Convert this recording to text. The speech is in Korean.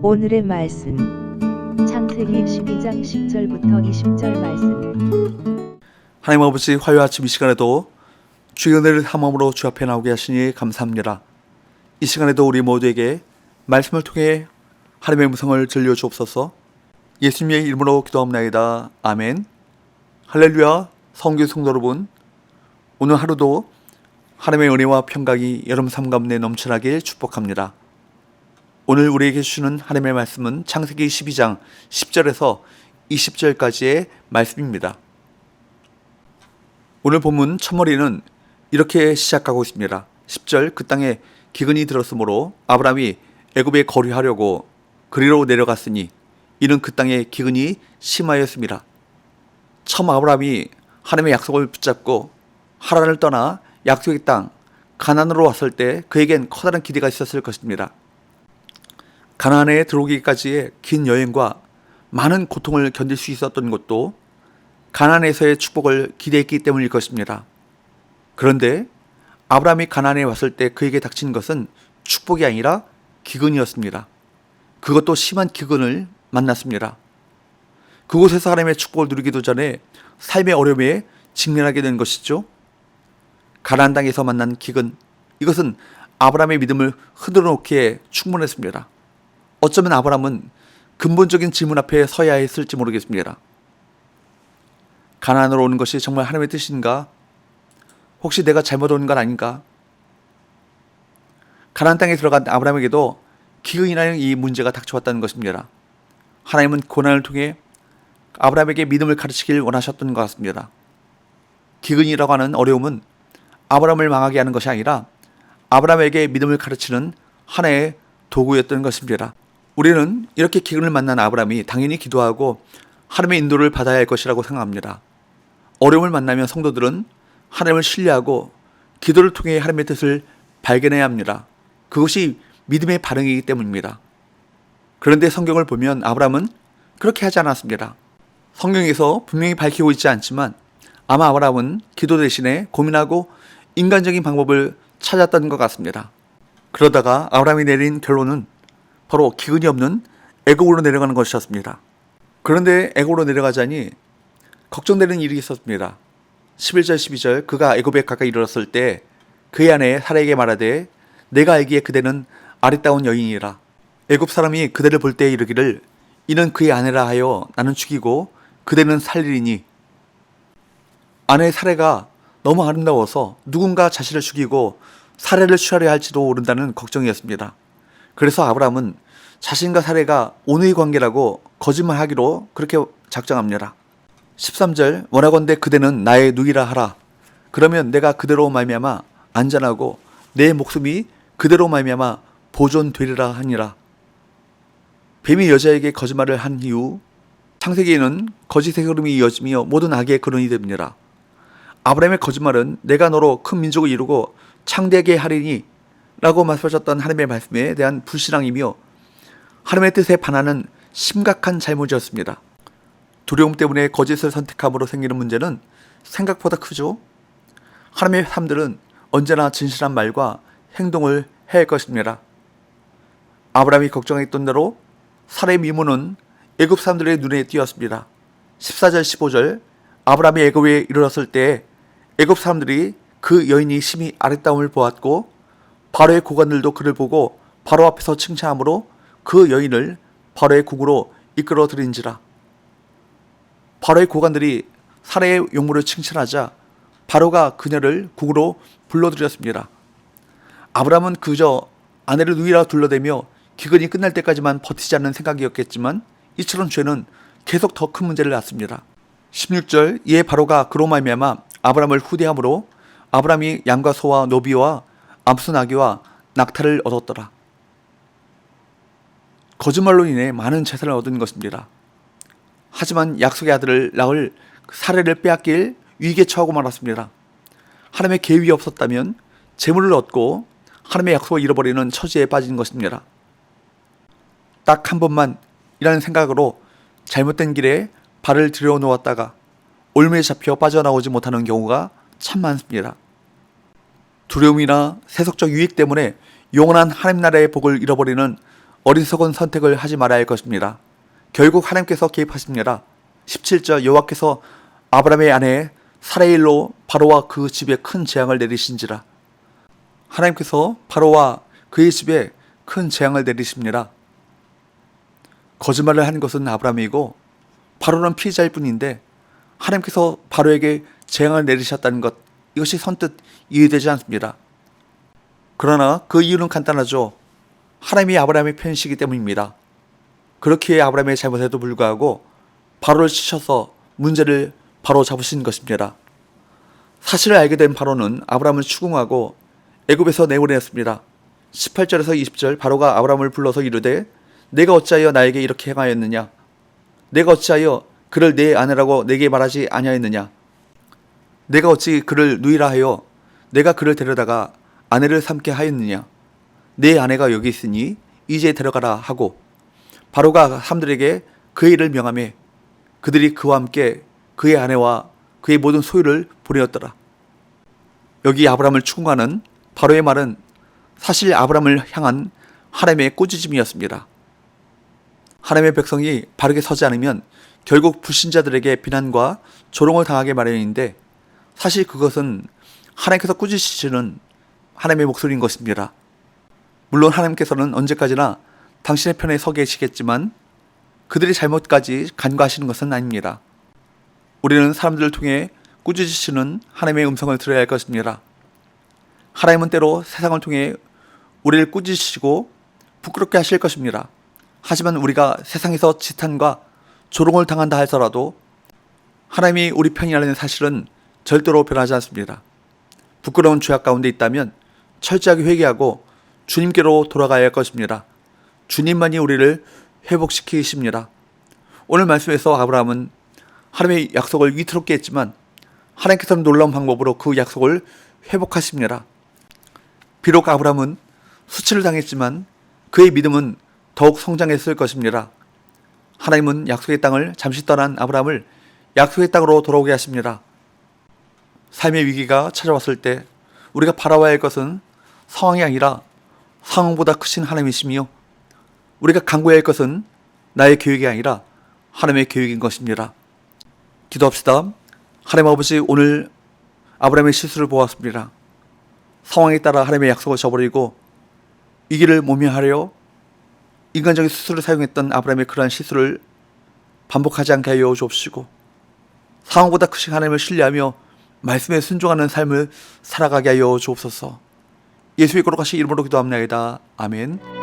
오늘의 말씀 창세기 12장 10절부터 20절 말씀. 하나님 아버지, 화요일 아침 이 시간에도 주의 은혜를 탐험으로 주 앞에 나오게 하시니 감사합니다. 이 시간에도 우리 모두에게 말씀을 통해 하나님의 음성을 들려주옵소서. 예수님의 이름으로 기도합나이다. 아멘. 할렐루야. 성교 성도 여러분, 오늘 하루도 하나님의 은혜와 평강이 여러분 삶 가운데 넘쳐나길 축복합니다. 오늘 우리에게 주시는 하나님의 말씀은 창세기 12장 10절에서 20절까지의 말씀입니다. 오늘 본문 첫머리는 이렇게 시작하고 있습니다. 10절, 그 땅에 기근이 들었으므로 아브라함이 애굽에 거류하려고 그리로 내려갔으니 이는 그 땅에 기근이 심하였습니다. 처음 아브라함이 하나님의 약속을 붙잡고 하란을 떠나 약속의 땅 가나안으로 왔을 때 그에겐 커다란 기대가 있었을 것입니다. 가나안에 들어오기까지의 긴 여행과 많은 고통을 견딜 수 있었던 것도 가나안에서의 축복을 기대했기 때문일 것입니다. 그런데 아브라함이 가나안에 왔을 때 그에게 닥친 것은 축복이 아니라 기근이었습니다. 그것도 심한 기근을 만났습니다. 그곳에서 하나님의 축복을 누리기도 전에 삶의 어려움에 직면하게 된 것이죠. 가나안 땅에서 만난 기근, 이것은 아브라함의 믿음을 흔들어 놓기에 충분했습니다. 어쩌면 아브라함은 근본적인 질문 앞에 서야 했을지 모르겠습니다. 가나안으로 오는 것이 정말 하나님의 뜻인가? 혹시 내가 잘못 온 건 아닌가? 가나안 땅에 들어간 아브라함에게도 기근이라는 이 문제가 닥쳐왔다는 것입니다. 하나님은 고난을 통해 아브라함에게 믿음을 가르치길 원하셨던 것 같습니다. 기근이라고 하는 어려움은 아브라함을 망하게 하는 것이 아니라 아브라함에게 믿음을 가르치는 하나의 도구였던 것입니다. 우리는 이렇게 기근을 만난 아브라함이 당연히 기도하고 하나님의 인도를 받아야 할 것이라고 생각합니다. 어려움을 만나면 성도들은 하나님을 신뢰하고 기도를 통해 하나님의 뜻을 발견해야 합니다. 그것이 믿음의 반응이기 때문입니다. 그런데 성경을 보면 아브라함은 그렇게 하지 않았습니다. 성경에서 분명히 밝히고 있지 않지만 아마 아브라함은 기도 대신에 고민하고 인간적인 방법을 찾았던 것 같습니다. 그러다가 아브라함이 내린 결론은 바로 기근이 없는 애굽으로 내려가는 것이었습니다. 그런데 애굽으로 내려가자니 걱정되는 일이 있었습니다. 11절 12절, 그가 애굽에 가까이 이르렀을 때 그의 아내 사라에게 말하되 내가 알기에 그대는 아리따운 여인이라. 애굽 사람이 그대를 볼 때 이르기를 이는 그의 아내라 하여 나는 죽이고 그대는 살리리니. 아내 사라가 너무 아름다워서 누군가 자신을 죽이고 사라를 취하려 할지도 모른다는 걱정이었습니다. 그래서 아브라함은 자신과 사라가 온의 관계라고 거짓말하기로 그렇게 작정합니다. 13절, 원하건대 그대는 나의 누이라 하라. 그러면 내가 그대로 말미암아 안전하고 내 목숨이 그대로 말미암아 보존되리라 하니라. 뱀이 여자에게 거짓말을 한 이후 창세기에는 거짓의 흐름이 이어지며 모든 악의 근원이 됩니다. 아브라함의 거짓말은 내가 너로 큰 민족을 이루고 창대하게 하리니 라고 말씀하셨던 하나님의 말씀에 대한 불신앙이며 하나님의 뜻에 반하는 심각한 잘못이었습니다. 두려움 때문에 거짓을 선택함으로 생기는 문제는 생각보다 크죠. 하나님의 사람들은 언제나 진실한 말과 행동을 해야 할 것입니다. 아브라함이 걱정했던 대로 사라의 미모는 애굽 사람들의 눈에 띄었습니다. 14절 15절, 아브라함이 애굽에 이르렀을 때 애굽 사람들이 그 여인이 심히 아름다움을 보았고 바로의 고관들도 그를 보고 바로 앞에서 칭찬함으로 그 여인을 바로의 궁으로 이끌어 들인지라. 바로의 고관들이 사라의 용모를 칭찬하자 바로가 그녀를 궁으로 불러들였습니다. 아브라함은 그저 아내를 누이라 둘러대며 기근이 끝날 때까지만 버티자는 생각이었겠지만 이처럼 죄는 계속 더 큰 문제를 낳습니다. 16절, 이에 바로가 그로 말미암아 아브라함을 후대함으로 아브라함이 양과 소와 노비와 암수 나귀와 낙타를 얻었더라. 거짓말로 인해 많은 재산을 얻은 것입니다. 하지만 약속의 아들을 낳을 사라를 빼앗길 위기에 처하고 말았습니다. 하나님의 계획이 없었다면 재물을 얻고 하나님의 약속을 잃어버리는 처지에 빠진 것입니다. 딱 한 번만 이라는 생각으로 잘못된 길에 발을 들여놓았다가 올무에 잡혀 빠져나오지 못하는 경우가 참 많습니다. 두려움이나 세속적 유익 때문에 영원한 하나님 나라의 복을 잃어버리는 어리석은 선택을 하지 말아야 할 것입니다. 결국 하나님께서 개입하십니다. 17절 여호와께서 아브라함의 아내 사라일로 바로와 그 집에 큰 재앙을 내리신지라. 하나님께서 바로와 그의 집에 큰 재앙을 내리십니다. 거짓말을 한 것은 아브라함이고 바로는 피해자일 뿐인데 하나님께서 바로에게 재앙을 내리셨다는 것, 이것이 선뜻 이해되지 않습니다. 그러나 그 이유는 간단하죠. 하나님이 아브라함의 편이시기 때문입니다. 그렇기에 아브라함의 잘못에도 불구하고 바로를 치셔서 문제를 바로 잡으신 것입니다. 사실을 알게 된 바로는 아브라함을 추궁하고 애굽에서 내보냈습니다. 18절에서 20절 바로가 아브라함을 불러서 이르되 내가 어찌하여 나에게 이렇게 행하였느냐? 내가 어찌하여 그를 내 아내라고 내게 말하지 아니하였느냐? 내가 어찌 그를 누이라 하여 내가 그를 데려다가 아내를 삼게 하였느냐? 내 아내가 여기 있으니 이제 데려가라 하고 바로가 사람들에게 그의 일을 명하매 그들이 그와 함께 그의 아내와 그의 모든 소유를 보내었더라. 여기 아브라함을 추궁하는 바로의 말은 사실 아브라함을 향한 하나님의 꾸짖음이었습니다. 하나님의 백성이 바르게 서지 않으면 결국 불신자들에게 비난과 조롱을 당하게 마련인데 사실 그것은 하나님께서 꾸짖으시는 하나님의 목소리인 것입니다. 물론 하나님께서는 언제까지나 당신의 편에 서 계시겠지만 그들의 잘못까지 간과하시는 것은 아닙니다. 우리는 사람들을 통해 꾸짖으시는 하나님의 음성을 들어야 할 것입니다. 하나님은 때로 세상을 통해 우리를 꾸짖으시고 부끄럽게 하실 것입니다. 하지만 우리가 세상에서 지탄과 조롱을 당한다 할지라도 하나님이 우리 편이라는 사실은 절대로 변하지 않습니다. 부끄러운 죄악 가운데 있다면 철저하게 회개하고 주님께로 돌아가야 할 것입니다. 주님만이 우리를 회복시키십니다. 오늘 말씀에서 아브라함은 하나님의 약속을 위태롭게 했지만 하나님께서는 놀라운 방법으로 그 약속을 회복하십니다. 비록 아브라함은 수치를 당했지만 그의 믿음은 더욱 성장했을 것입니다. 하나님은 약속의 땅을 잠시 떠난 아브라함을 약속의 땅으로 돌아오게 하십니다. 삶의 위기가 찾아왔을 때 우리가 바라봐야 할 것은 상황이 아니라 상황보다 크신 하나님이시며 우리가 간구해야 할 것은 나의 계획이 아니라 하나님의 계획인 것입니다. 기도합시다. 하나님 아버지, 오늘 아브라함의 실수를 보았습니다. 상황에 따라 하나님의 약속을 저버리고 이 길을 모면하려 인간적인 수술을 사용했던 아브라함의 그러한 실수를 반복하지 않게 하여 주옵시고 상황보다 크신 하나님을 신뢰하며 말씀에 순종하는 삶을 살아가게 하여 주옵소서. 예수의 거룩하신 이름으로 기도합니다. 아멘.